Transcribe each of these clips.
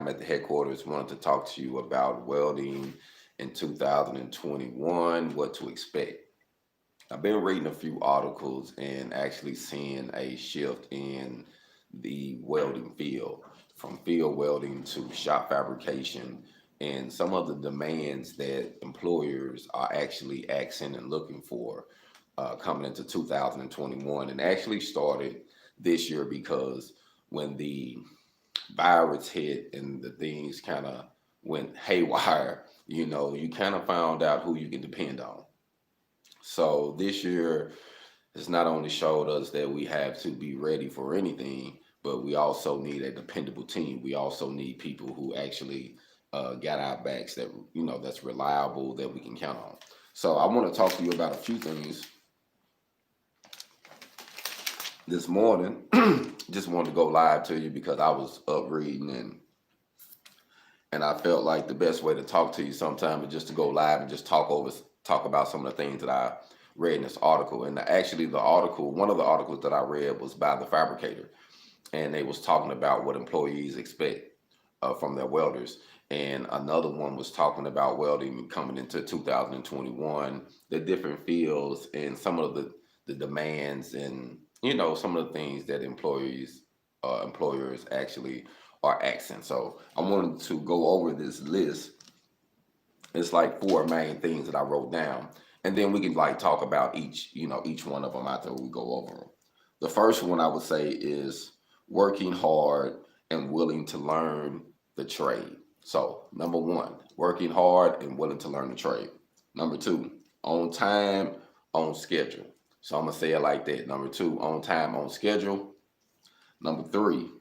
at the headquarters. Wanted to talk to you about welding in 2021, what to expect. I've been reading a few articles and actually seeing a shift in the welding field, from field welding to shop fabrication, and some of the demands that employers are actually asking and looking for coming into 2021, and actually started this year because when the virus hit and the things kind of went haywire, you kind of found out who you can depend on. So this year has not only showed us that we have to be ready for anything, but we also need a dependable team. We also need people who actually got our backs, that that's reliable, that we can count on. So I want to talk to you about a few things this morning. Just wanted to go live to you because I was up reading, and I felt like the best way to talk to you sometimes is just to go live and just talk about some of the things that I read in this article. And actually, one of the articles that I read was by the fabricator, and they was talking about what employees expect from their welders. And another one was talking about welding coming into 2021, the different fields and some of the demands, and some of the things that employers actually are asking. So I wanted to go over this list. It's like four main things that I wrote down, and then we can like talk about each one of them after we go over them. The first one I would say is working hard and willing to learn the trade. So number one, working hard and willing to learn the trade. Number two, on time, on schedule. So I'm gonna say it like that. Number two, on time, on schedule. Number three,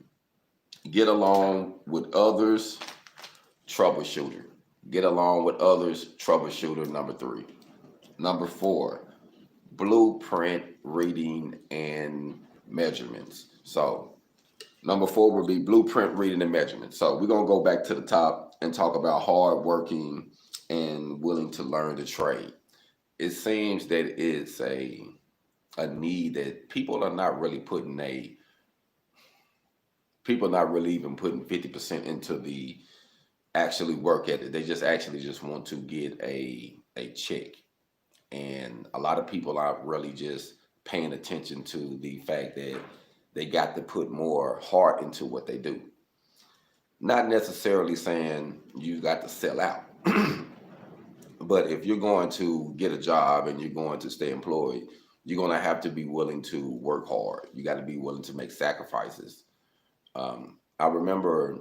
get along with others, troubleshooter. Get along with others, troubleshooter, number three. Number four, blueprint reading and measurements. So number four would be blueprint reading and measurements. So we're gonna go back to the top and talk about hard working and willing to learn the trade. It seems that it's a need that people are not really even putting 50% into the actually work at it. They just actually just want to get a check. And a lot of people aren't really just paying attention to the fact that they got to put more heart into what they do. Not necessarily saying you got to sell out. But if you're going to get a job and you're going to stay employed, you're going to have to be willing to work hard. You got to be willing to make sacrifices. I remember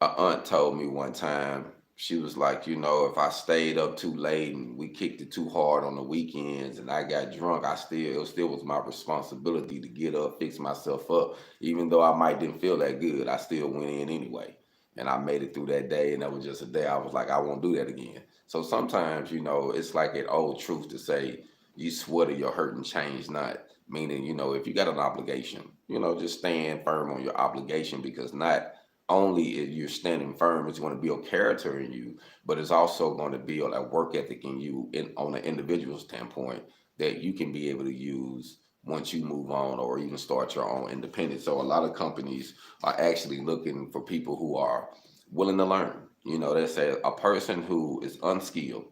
a aunt told me one time, she was like, if I stayed up too late and we kicked it too hard on the weekends and I got drunk, it still was my responsibility to get up, fix myself up. Even though I might didn't feel that good, I still went in anyway. And I made it through that day, and that was just a day I was like, I won't do that again. So sometimes, it's like an old truth to say, you sweater your hurt and change not. Meaning, if you got an obligation, just stand firm on your obligation, because not only if you're standing firm, it's going to build character in you, but it's also going to build a work ethic in you on an individual standpoint that you can be able to use once you move on or even start your own independence. So a lot of companies are actually looking for people who are willing to learn. They say a person who is unskilled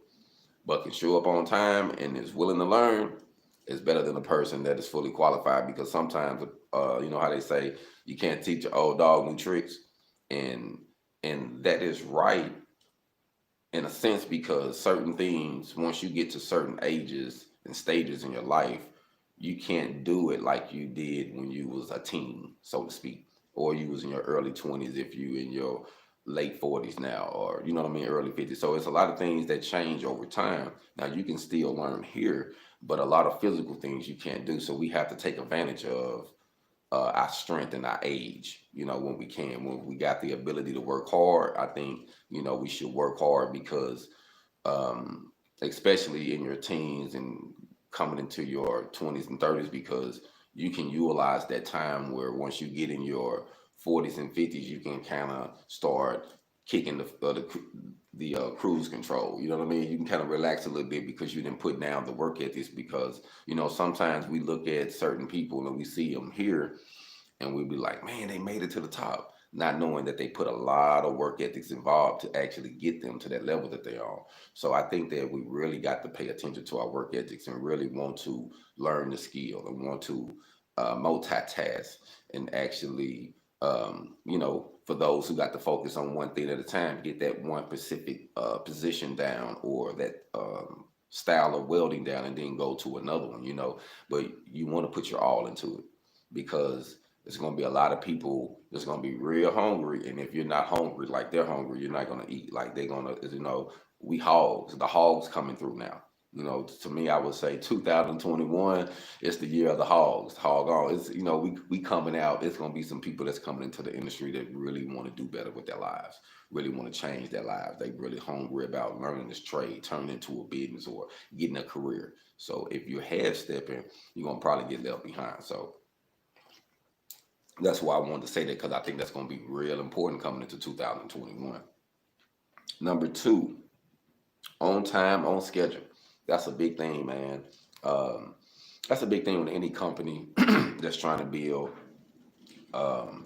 but can show up on time and is willing to learn is better than a person that is fully qualified, because sometimes, how they say, you can't teach an old dog new tricks. And that is right in a sense, because certain things, once you get to certain ages and stages in your life, you can't do it like you did when you was a teen, so to speak, or you was in your early 20s if you in your late 40s now, or early 50s. So it's a lot of things that change over time. Now you can still learn here, but a lot of physical things you can't do. So we have to take advantage of our strength and our age, when we can. When we got the ability to work hard, I think, we should work hard, because especially in your teens and coming into your 20s and 30s, because you can utilize that time where once you get in your 40s and 50s, you can kind of start kicking the cruise control. You know what I mean? You can kind of relax a little bit because you didn't put down the work ethics. Because sometimes we look at certain people and we see them here, and we be like, man, they made it to the top. not knowing that they put a lot of work ethics involved to actually get them to that level that they are. So I think that we really got to pay attention to our work ethics and really want to learn the skill and want to multitask and actually, for those who got to focus on one thing at a time, get that one specific position down or that style of welding down and then go to another one. But you want to put your all into it because there's going to be a lot of people that's going to be real hungry. And if you're not hungry like they're hungry, you're not going to eat like they're going to, we hogs, the hogs coming through now. To me, I would say 2021 is the year of the hogs. Hog on. It's we coming out. It's gonna be some people that's coming into the industry that really want to do better with their lives, really want to change their lives. They really hungry about learning this trade, turning into a business or getting a career. So if you're half stepping, you're gonna probably get left behind. So that's why I wanted to say that because I think that's gonna be real important coming into 2021. Number two, on time, on schedule. That's a big thing, man. That's a big thing with any company that's trying to build,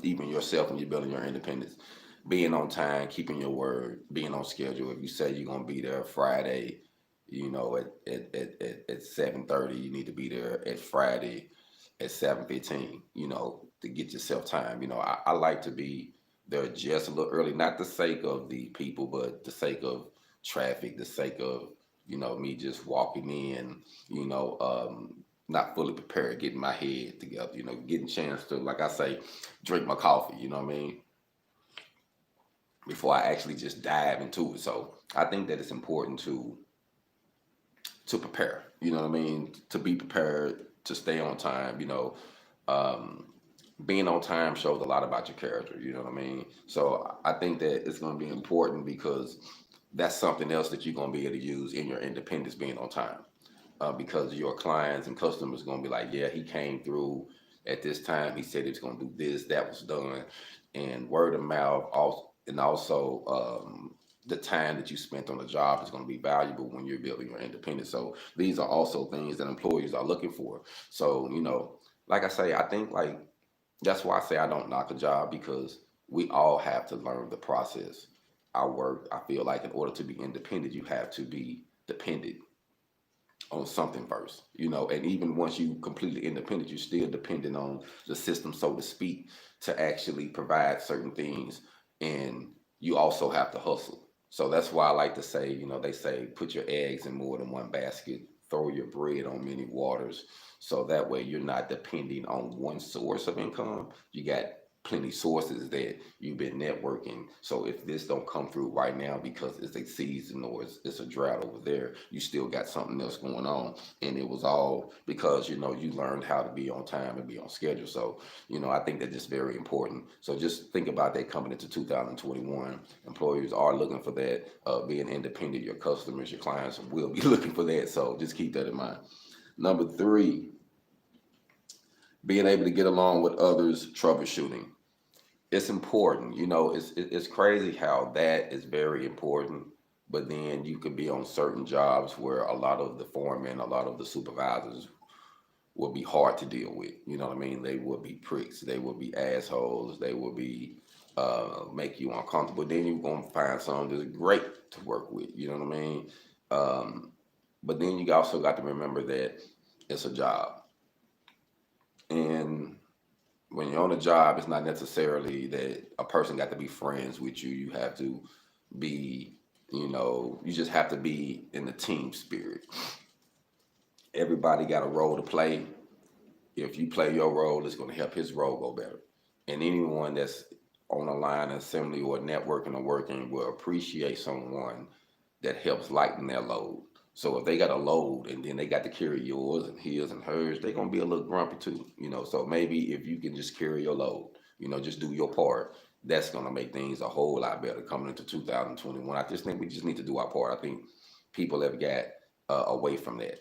even yourself when you're building your independence. Being on time, keeping your word, being on schedule. If you say you're gonna be there Friday, at 7:30, you need to be there at Friday at 7:15. To get yourself time. I like to be there just a little early, not the sake of the people, but the sake of traffic, the sake of me just walking in, not fully prepared, getting my head together, getting a chance to, like I say, drink my coffee, you know what I mean, before I actually just dive into it. So I think that it's important to prepare, you know what I mean, to be prepared, to stay on time, being on time shows a lot about your character, you know what I mean? So I think that it's going to be important because that's something else that you're going to be able to use in your independence, being on time. Because your clients and customers are going to be like, yeah, he came through at this time. He said he was going to do this, that was done. And word of mouth, also the time that you spent on the job is going to be valuable when you're building your independence. So these are also things that employees are looking for. So, like I say, I think that's why I say I don't knock a job because we all have to learn the process. I feel like in order to be independent, you have to be dependent on something first, and even once you completely independent, you're still dependent on the system, so to speak, to actually provide certain things. And you also have to hustle. So that's why I like to say, they say, put your eggs in more than one basket, throw your bread on many waters. So that way you're not depending on one source of income. You got plenty sources that you've been networking. So if this don't come through right now because it's a season or it's a drought over there, you still got something else going on. And it was all because, you learned how to be on time and be on schedule. So, I think that is very important. So just think about that coming into 2021. Employers are looking for that, being independent. Your customers, your clients will be looking for that. So just keep that in mind. Number three, being able to get along with others, troubleshooting. It's important. It's crazy how that is very important. But then you could be on certain jobs where a lot of the foremen, a lot of the supervisors will be hard to deal with. You know what I mean? They will be pricks. They will be assholes. They will be make you uncomfortable. Then you're gonna find someone that's great to work with. You know what I mean? But then you also got to remember that it's a job. And when you're on a job, it's not necessarily that a person got to be friends with you. You have to be, you just have to be in the team spirit. Everybody got a role to play. If you play your role, it's going to help his role go better. And anyone that's on a line assembly or networking or working will appreciate someone that helps lighten their load. So if they got a load and then they got to carry yours and his and hers, they're going to be a little grumpy too, So maybe if you can just carry your load, just do your part, that's going to make things a whole lot better coming into 2021. I just think we just need to do our part. I think people have got away from that,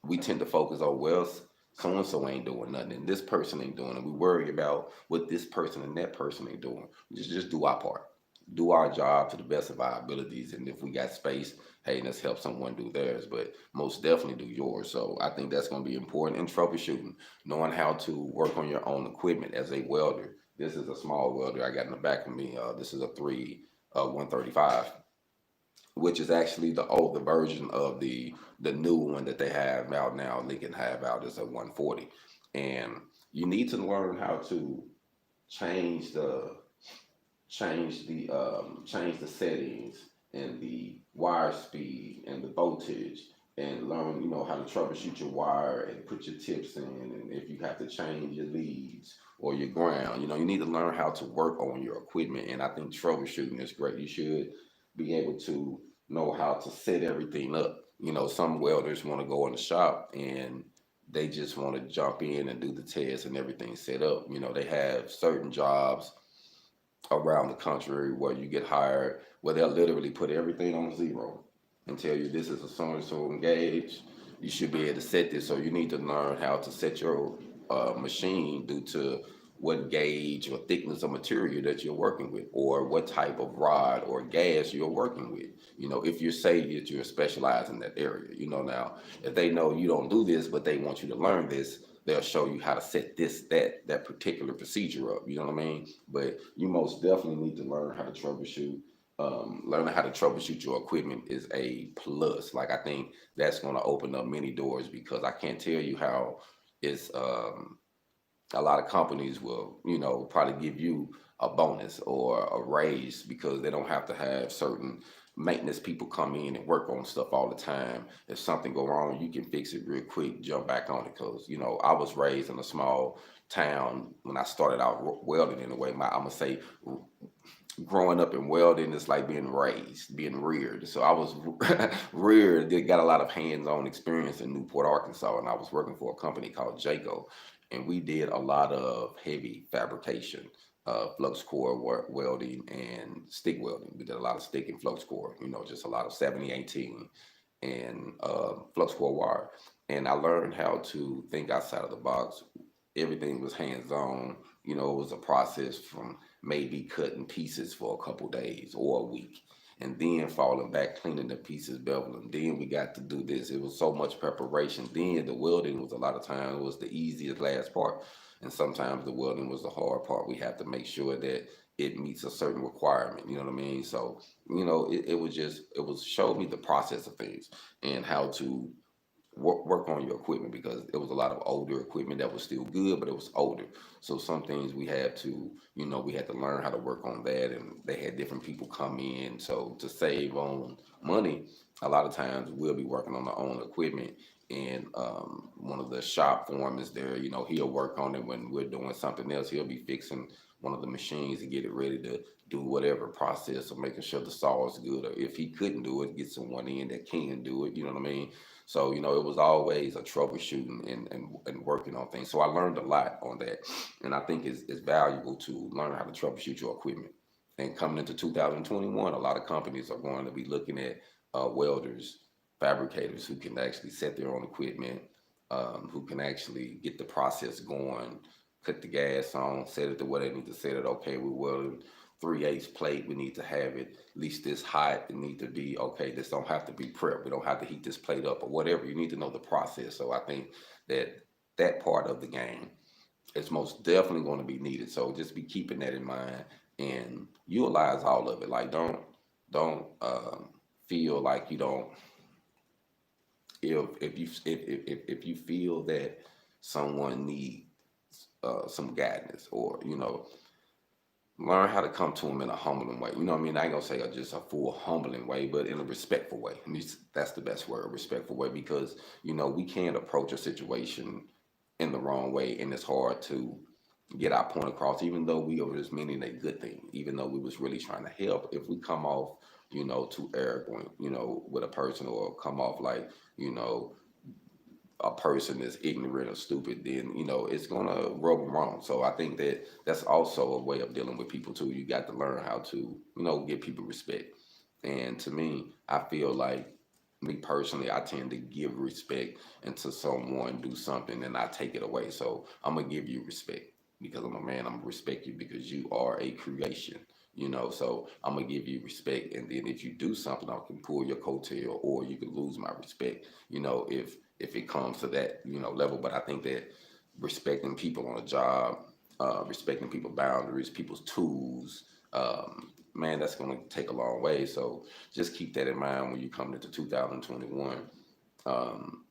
we tend to focus on, well, so-and-so ain't doing nothing and this person ain't doing it. We worry about what this person and that person ain't doing. Just do our part. Do our job to the best of our abilities, and if we got space, hey, let's help someone do theirs, but most definitely do yours. So I think that's going to be important. And troubleshooting, knowing how to work on your own equipment as a welder, This is a small welder I got in the back of me. This is a 135, which is actually the older version of the new one that they have out now. Lincoln have out is a 140, and you need to learn how to change the change the settings and the wire speed and the voltage, and learn, how to troubleshoot your wire and put your tips in, and if you have to change your leads or your ground, you need to learn how to work on your equipment. And I think troubleshooting is great. You should be able to know how to set everything up. Some welders want to go in the shop and they just want to jump in and do the test and everything set up. They have certain jobs around the country where you get hired, where they'll literally put everything on zero and tell you this is a so and so gauge. You should be able to set this. So you need to learn how to set your machine due to what gauge or thickness of material that you're working with, or what type of rod or gas you're working with. If you say that you're specialized in that area, now if they know you don't do this, but they want you to learn this, they'll show you how to set that particular procedure up. You know what I mean? But you most definitely need to learn how to troubleshoot. Learning how to troubleshoot your equipment is a plus. Like, I think that's going to open up many doors, because I can't tell you how it's a lot of companies will, probably give you a bonus or a raise because they don't have to have certain maintenance people come in and work on stuff all the time. If something go wrong, you can fix it real quick, jump back on it. Because, I was raised in a small town when I started out welding. In a way, I'm gonna say, growing up in welding is like being raised, being reared. So I was reared, they got a lot of hands-on experience in Newport, Arkansas, and I was working for a company called Jaco, and we did a lot of heavy fabrication, flux core welding and stick welding. We did a lot of stick and flux core, just a lot of 7018 and flux core wire. And I learned how to think outside of the box. Everything was hands-on. It was a process from maybe cutting pieces for a couple days or a week, and then falling back, cleaning the pieces, beveling. Then we got to do this. It was so much preparation. Then the welding was, a lot of times, was the easiest last part, and sometimes the welding was the hard part. We have to make sure that it meets a certain requirement. You know what I mean? So, it was showed me the process of things and how to work on your equipment, because it was a lot of older equipment that was still good, but it was older. So some things we had to, we had to learn how to work on that, and they had different people come in. So to save on money, a lot of times we'll be working on our own equipment, and one of the shop foremen is there. He'll work on it when we're doing something else. He'll be fixing one of the machines and get it ready to do whatever process of making sure the saw is good. Or if he couldn't do it, get someone in that can do it. You know what I mean? So, it was always a troubleshooting and working on things. So I learned a lot on that. And I think it's valuable to learn how to troubleshoot your equipment. And coming into 2021, a lot of companies are going to be looking at welders, fabricators who can actually set their own equipment, who can actually get the process going, cut the gas on, set it to where they need to set it. Okay, we're welding 3/8 plate, we need to have it at least this hot. It need to be, okay, this don't have to be prep. We don't have to heat this plate up or whatever. You need to know the process. So I think that part of the game is most definitely going to be needed. So just be keeping that in mind and utilize all of it. Like, don't feel like you don't, if you feel that someone needs some guidance, or learn how to come to them in a humbling way. You know what I mean? I ain't gonna say just a full humbling way, but in a respectful way. I mean, that's the best word, respectful way, because we can't approach a situation in the wrong way, and it's hard to get our point across, even though we were just meaning a good thing, even though we was really trying to help. If we come off, too arrogant, with a person, or come off like, a person is ignorant or stupid, then it's gonna rub them wrong. So I think that's also a way of dealing with people too. You got to learn how to give people respect. And to me, I feel like, me personally, I tend to give respect until someone do something and I take it away. So I'm gonna give you respect because I'm a man. I'm gonna respect you because you are a creation. So I'm gonna give you respect, and then if you do something, I can pull your coattail, or you can lose my respect. If it comes to that level. But I think that respecting people on a job respecting people's boundaries, people's tools. Man, that's going to take a long way. So just keep that in mind when you come into 2021. Um,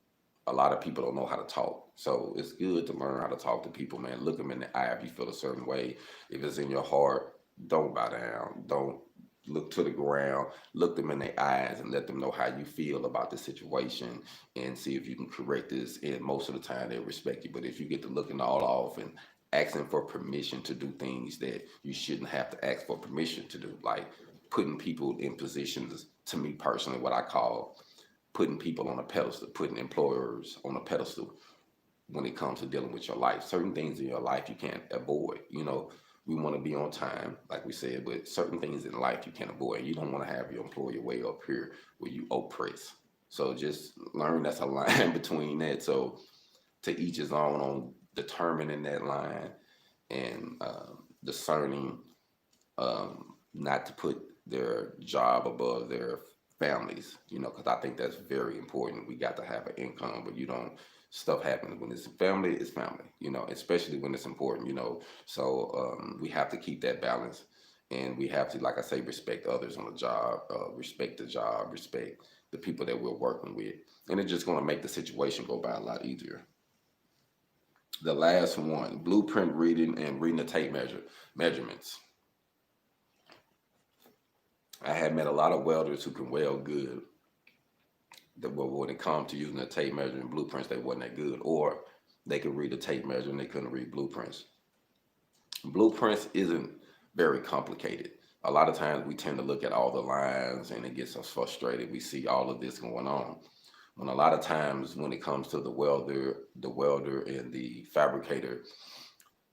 a lot of people don't know how to talk. So it's good to learn how to talk to people, man. Look them in the eye if you feel a certain way. If it's in your heart, don't bow down. Don't look to the ground. Look them in their eyes and let them know how you feel about the situation and see if you can correct this. And most of the time, they'll respect you. But if you get to looking all off and asking for permission to do things that you shouldn't have to ask for permission to do, like putting people in positions, to me personally, what I call putting people on a pedestal, putting employers on a pedestal when it comes to dealing with your life. Certain things in your life you can't avoid. You know, we want to be on time, like we said, but certain things in life you can't avoid. You don't want to have your employer way up here where you oppress. So just learn that's a line between that. So to each his own on determining that line and discerning not to put their job above their families, you know, because I think that's very important. We got to have an income, but you don't, stuff happens when it's family, you know, especially when it's important, you know. So we have to keep that balance, and we have to, like I say, respect others on the job, respect the job, respect the people that we're working with, and it's just going to make the situation go by a lot easier. The last one, blueprint reading and reading the tape measurements. I have met a lot of welders who can weld good, that when it comes to using the tape measure and blueprints, they wasn't that good, or they could read the tape measure and they couldn't read blueprints. Blueprints isn't very complicated. A lot of times we tend to look at all the lines and it gets us frustrated. We see all of this going on. When a lot of times when it comes to the welder and the fabricator,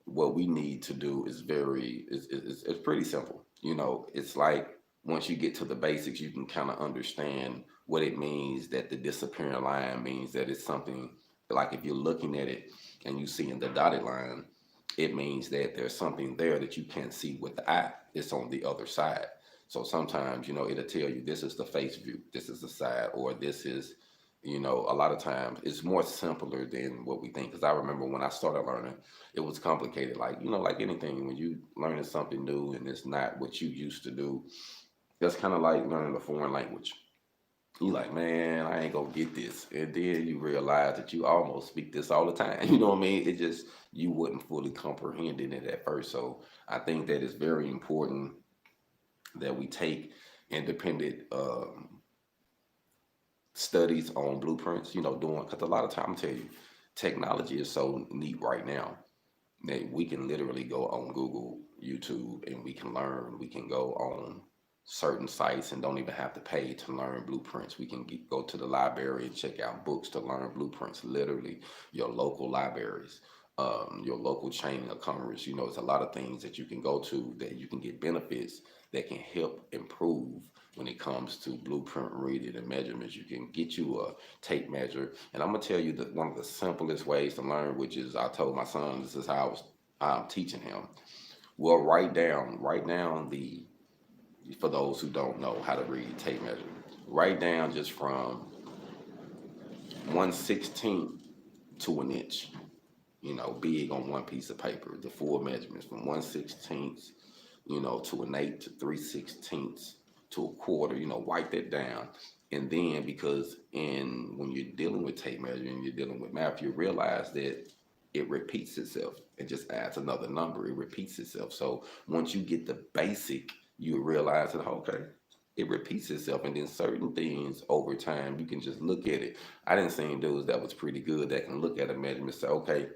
what we need to do is it's pretty simple. You know, it's like once you get to the basics, you can kind of understand what it means that the disappearing line means that it's something like if you're looking at it and you see in the dotted line, it means that there's something there that you can't see with the eye. It's on the other side. So sometimes, you know, it'll tell you this is the face view, this is the side, or this is, you know, a lot of times it's more simpler than what we think. Because I remember when I started learning, it was complicated. Like, you know, like anything, when you learning something new and it's not what you used to do, that's kind of like learning a foreign language. You like, man, I ain't gonna get this. And then you realize that you almost speak this all the time. You know what I mean? It just, you wouldn't fully comprehend it at first. So I think that it's very important that we take independent studies on blueprints, you know, doing, because a lot of time, I tell you, technology is so neat right now that we can literally go on Google, YouTube, and we can learn. We can go on certain sites and don't even have to pay to learn blueprints. We can go to the library and check out books to learn blueprints, literally your local libraries, your local chain of commerce. You know, it's a lot of things that you can go to that you can get benefits that can help improve when it comes to blueprint reading and measurements. You can get you a tape measure. And I'm gonna tell you that one of the simplest ways to learn, which is I told my son, this is how I'm teaching him. Well, write down the, for those who don't know how to read tape measure, write down just from 1/16 to an inch, you know, big on one piece of paper, the full measurements from 1/16, you know, to an eighth to 3/16 to a quarter, you know, write that down. And then because when you're dealing with tape measuring, you're dealing with math, you realize that it repeats itself. It just adds another number. It repeats itself. So once you get the basic, you realize that, okay, it repeats itself. And then certain things over time, you can just look at it. I didn't see dudes that was pretty good that can look at a measurement and say, okay,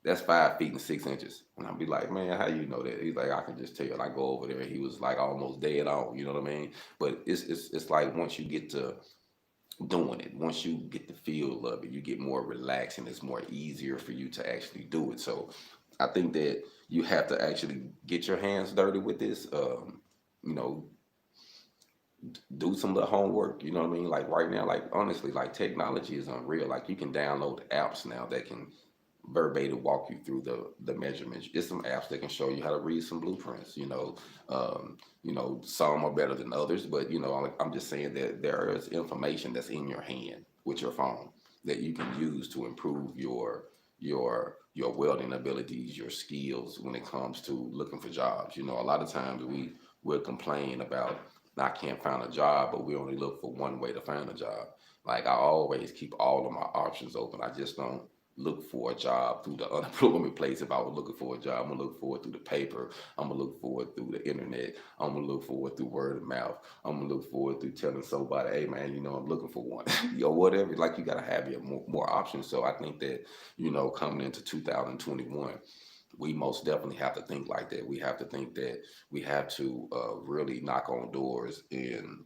that's 5 feet and 6 inches. And I'll be like, man, how you know that? He's like, I can just tell. And I go over there, he was like almost dead on, you know what I mean? But it's like once you get to doing it, once you get the feel of it, you get more relaxed and it's more easier for you to actually do it. So I think that you have to actually get your hands dirty with this. You know, do some of the homework, you know what I mean? Like right now, like honestly, like technology is unreal. Like you can download apps now that can verbatim walk you through the measurements. It's some apps that can show you how to read some blueprints, you know. You know, some are better than others, but you know, I'm just saying that there is information that's in your hand with your phone that you can use to improve your your welding abilities, your skills when it comes to looking for jobs. You know, a lot of times we'll complain about I can't find a job, but we only look for one way to find a job. Like I always keep all of my options open. I just don't look for a job through the unemployment place. If I was looking for a job, I'm gonna look for it through the paper. I'm gonna look for it through the internet. I'm gonna look for it through word of mouth. I'm gonna look for it through telling somebody, hey man, you know, I'm looking for one. Whatever. Like you gotta have your more options. So I think that, you know, coming into 2021, we most definitely have to think like that. We have to think that we have to really knock on doors and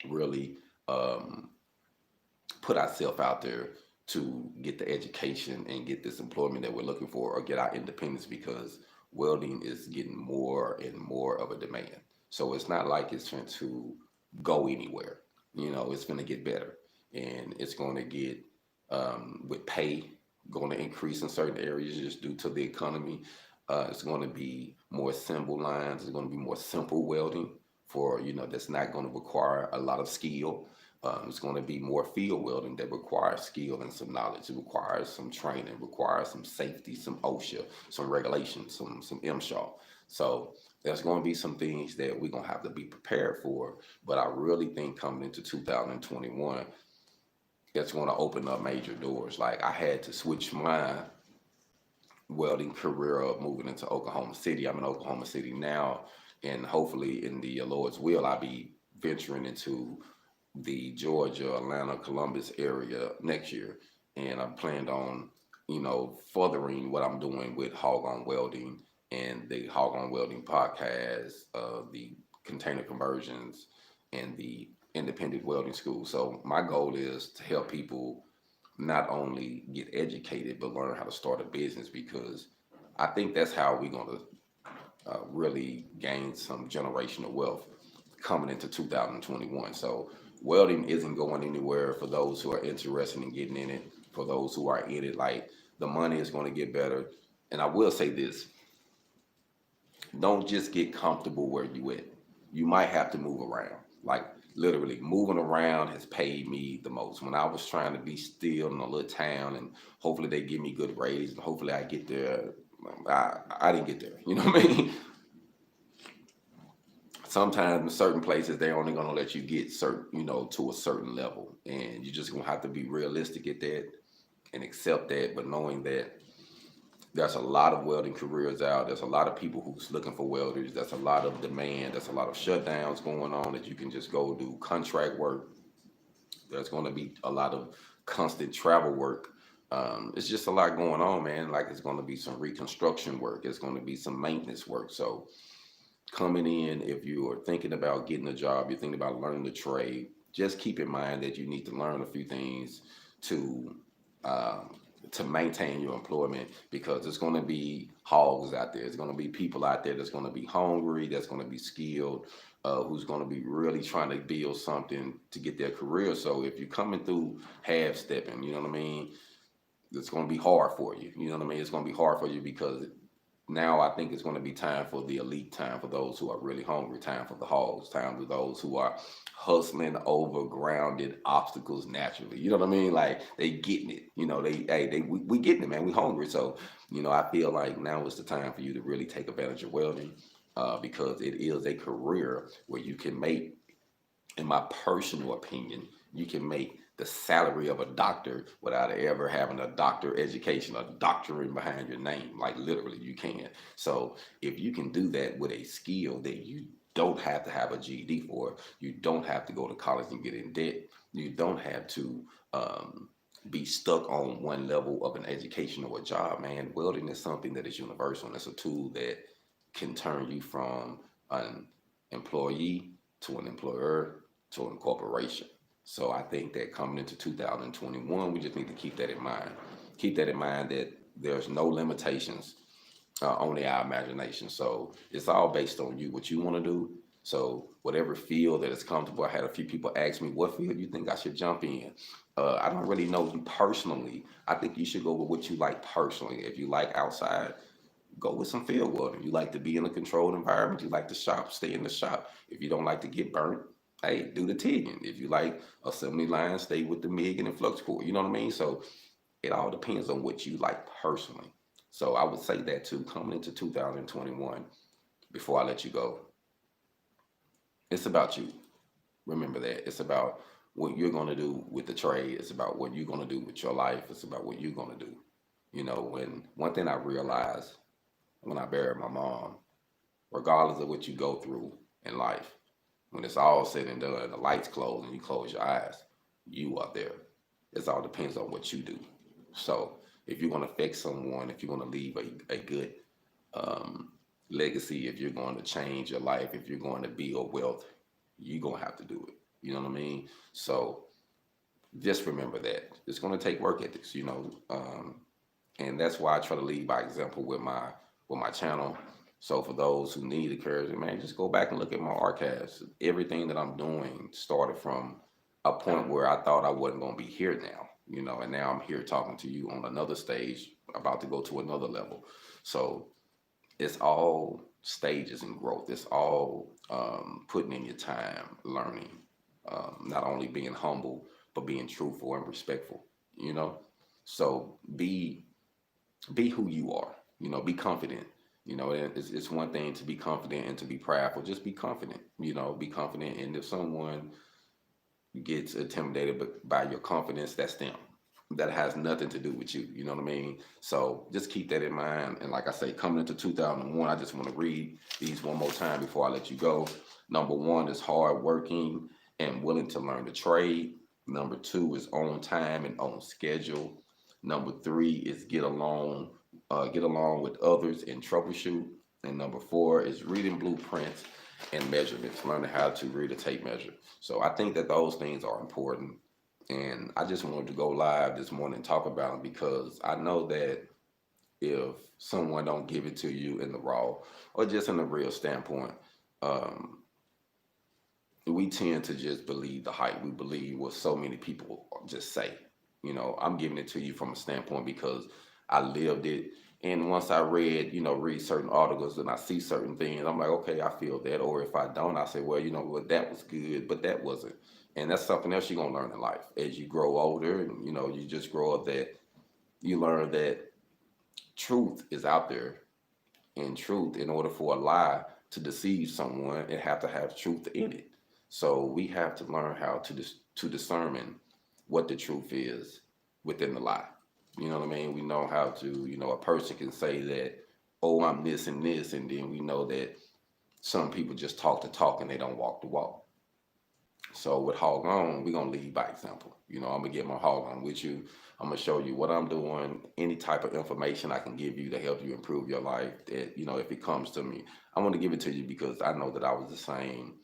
really put ourselves out there to get the education and get this employment that we're looking for, or get our independence, because welding is getting more and more of a demand. So it's not like it's going to go anywhere. You know, it's going to get better, and it's going to get with pay going to increase in certain areas just due to the economy. It's going to be more simple lines. It's going to be more simple welding for, you know, that's not going to require a lot of skill. It's going to be more field welding that requires skill and some knowledge. It requires some training, requires some safety, some OSHA, some regulations, some MSHA. So there's going to be some things that we're going to have to be prepared for. But I really think coming into 2021, it's going to open up major doors. Like I had to switch my welding career up moving into Oklahoma City. I'm in Oklahoma City now, and hopefully in the Lord's will, I'll be venturing into the Georgia, Atlanta, Columbus area next year. And I'm planned on, you know, furthering what I'm doing with HogOn Welding and the HogOn Welding podcast, the container conversions, and the independent welding school. So my goal is to help people not only get educated, but learn how to start a business, because I think that's how we're going to really gain some generational wealth coming into 2021. So welding isn't going anywhere for those who are interested in getting in it. For those who are in it, like, the money is going to get better. And I will say this, don't just get comfortable where you at. You might have to move around. Like literally moving around has paid me the most. When I was trying to be still in a little town and hopefully they give me good raise and hopefully I get there, I didn't get there. You know what I mean? Sometimes in certain places they're only gonna let you get certain, you know, to a certain level, and you just gonna have to be realistic at that and accept that. But knowing that there's a lot of welding careers out, there's a lot of people who's looking for welders, there's a lot of demand, there's a lot of shutdowns going on that you can just go do contract work. There's going to be a lot of constant travel work. It's just a lot going on, man. Like it's going to be some reconstruction work. It's going to be some maintenance work. So coming in, if you are thinking about getting a job, you're thinking about learning the trade, just keep in mind that you need to learn a few things to maintain your employment, because there's going to be hogs out there. There's going to be people out there that's going to be hungry, that's going to be skilled, who's going to be really trying to build something to get their career. So if you're coming through half stepping, you know what I mean, it's going to be hard for you. You know what I mean? It's going to be hard for you, because now I think it's going to be time for the elite, time for those who are really hungry, time for the hogs, time for those who are hustling over grounded obstacles naturally. You know what I mean? Like they getting it. You know, we getting it, man. We hungry. So, you know, I feel like now is the time for you to really take advantage of welding, because it is a career where you can make, in my personal opinion, you can make the salary of a doctor without ever having a doctor education, a doctorate behind your name. Like literally you can. So if you can do that with a skill that you don't have to have a GED for, you don't have to go to college and get in debt, you don't have to be stuck on one level of an education or a job, man. Welding is something that is universal, and it's a tool that can turn you from an employee to an employer to a corporation. So I think that coming into 2021, we just need to keep that in mind. Keep that in mind that there's no limitations, only our imagination. So it's all based on you, what you want to do. So whatever field that is comfortable. I had a few people ask me, what field do you think I should jump in? I don't really know you personally. I think you should go with what you like personally. If you like outside, go with some field welding. You like to be in a controlled environment. You like to shop, stay in the shop. If you don't like to get burnt, hey, do the TIGging. If you like assembly line, stay with the MIG and the flux core. You know what I mean? So It all depends on what you like personally. So I would say that too, coming into 2021, before I let you go, it's about you. Remember that. It's about what you're going to do with the trade. It's about what you're going to do with your life. It's about what you're going to do. You know, when one thing I realized when I buried my mom, regardless of what you go through in life, when it's all said and done, the lights close and you close your eyes, you are there. It all depends on what you do. So if you're going to affect someone, if you're going to leave a good um, legacy, if you're going to change your life, if you're going to build wealth, you're going to have to do it. You know what I mean? So just remember that. It's going to take work ethics, you know. And that's why I try to lead by example with my channel. So for those who need encouragement, man, just go back and look at my archives. Everything that I'm doing started from a point where I thought I wasn't going to be here now, you know, and now I'm here talking to you on another stage, about to go to another level. So it's all stages and growth. It's all putting in your time, learning, not only being humble, but being truthful and respectful, you know? So be who you are, you know, be confident. You know, it's one thing to be confident and to be prideful. Just be confident, you know, be confident. And if someone gets intimidated by your confidence, that's them. That has nothing to do with you. You know what I mean? So just keep that in mind. And like I say, coming into 2001, I just want to read these one more time before I let you go. Number one is hardworking and willing to learn the trade. Number two is on time and on schedule. Number three is get along with others and troubleshoot. And number four is reading blueprints and measurements, learning how to read a tape measure. So I think that those things are important. And I just wanted to go live this morning and talk about them because I know that if someone don't give it to you in the raw or just in the real standpoint, we tend to just believe the hype. We believe what so many people just say. You know, I'm giving it to you from a standpoint because I lived it. And once I read certain articles and I see certain things, I'm like, okay, I feel that. Or if I don't, I say, well, you know what, that was good, but that wasn't. And that's something else you're going to learn in life. As you grow older and, you know, you just grow up, that you learn that truth is out there. And truth, in order for a lie to deceive someone, it have to have truth in it. So we have to learn how to discern what the truth is within the lie. You know what I mean? We know how to, you know, a person can say that, oh, I'm this and this, and then we know that some people just talk the talk and they don't walk the walk. So with HogOn, we're gonna lead by example. You know, I'm gonna get my HogOn with you. I'm gonna show you what I'm doing, any type of information I can give you to help you improve your life. That, you know, if it comes to me, I want to give it to you because I know that I was the same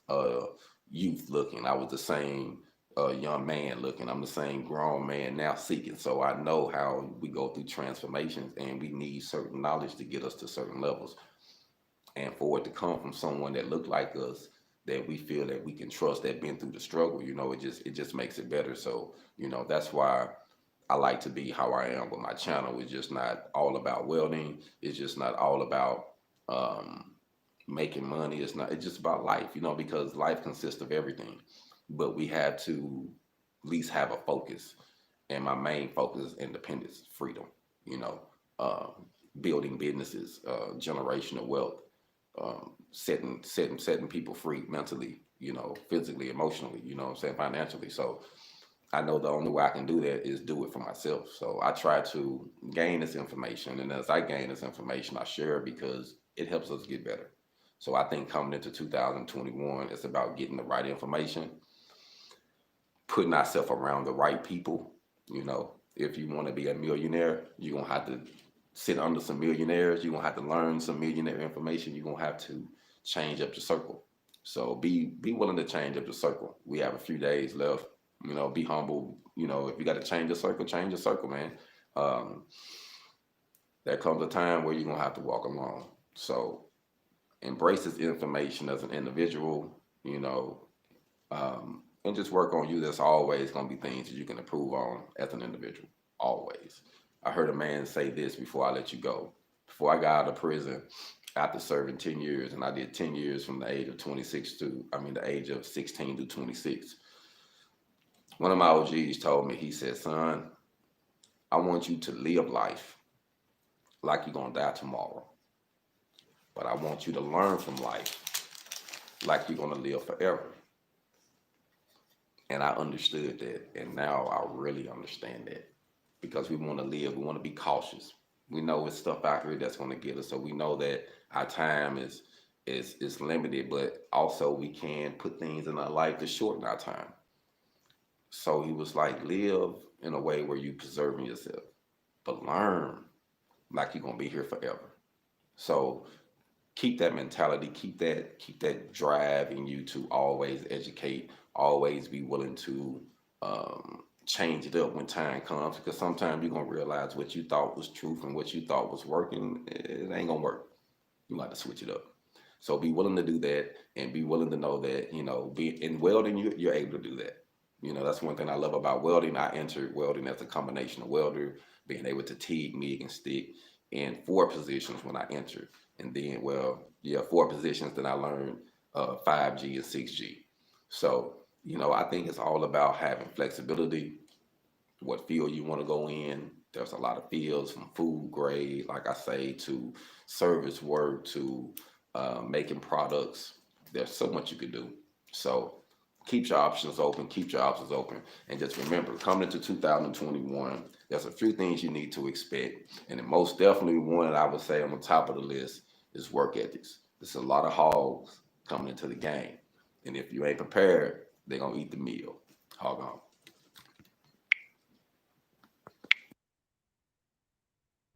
uh, youth looking. I was the same young man looking. I'm the same grown man now seeking. So I know how we go through transformations and we need certain knowledge to get us to certain levels. And for it to come from someone that looked like us, that we feel that we can trust, that been through the struggle, you know, it just makes it better. So, you know, that's why I like to be how I am with my channel. It's just not all about welding. It's just not all about making money. It's just about life, you know, because life consists of everything. But we have to at least have a focus. And my main focus is independence, freedom, you know, uh, building businesses, generational wealth, setting people free mentally, you know, physically, emotionally, you know what I'm saying, financially. So I know the only way I can do that is do it for myself. So I try to gain this information. And as I gain this information, I share it because it helps us get better. So I think coming into 2021, it's about getting the right information, putting ourselves around the right people. You know, if you want to be a millionaire, you're going to have to sit under some millionaires. You're going to have to learn some millionaire information. You're going to have to change up your circle. So be willing to change up the circle. We have a few days left. You know, be humble. You know, if you got to change your circle, man. There comes a time where you're going to have to walk alone. So embrace this information as an individual, you know, and just work on you. There's always going to be things that you can improve on as an individual. Always. I heard a man say this before I let you go. Before I got out of prison, after serving 10 years, and I did 10 years from the age of the age of 16 to 26. One of my OGs told me, he said, son, I want you to live life like you're gonna die tomorrow. But I want you to learn from life like you're gonna live forever. And I understood that. And now I really understand that. Because we want to live, we want to be cautious. We know it's stuff out here that's gonna get us. So we know that our time is limited, but also we can put things in our life to shorten our time. So he was like, live in a way where you preserving yourself, but learn like you're gonna be here forever. So keep that mentality, keep that drive in you to always educate, always be willing to change it up when time comes. Because sometimes you're gonna realize what you thought was truth and what you thought was working, it ain't gonna work. You got to switch it up. So be willing to do that, and be willing to know that, be in welding, you're able to do that. That's one thing I love about welding. I entered welding as a combination of welder, being able to TIG, MIG, and stick in 4 positions when I entered. And then, well, yeah, 4 positions. Then I learned 5G and 6G. So, I think it's all about having flexibility, what field you want to go in. There's a lot of fields, from food grade, like I say, to service work, to making products. There's so much you could do. So keep your options open, keep your options open. And just remember, coming into 2021, there's a few things you need to expect. And the most definitely one that I would say on the top of the list is work ethics. There's a lot of hogs coming into the game. And if you ain't prepared, they're going to eat the meal. Hog on.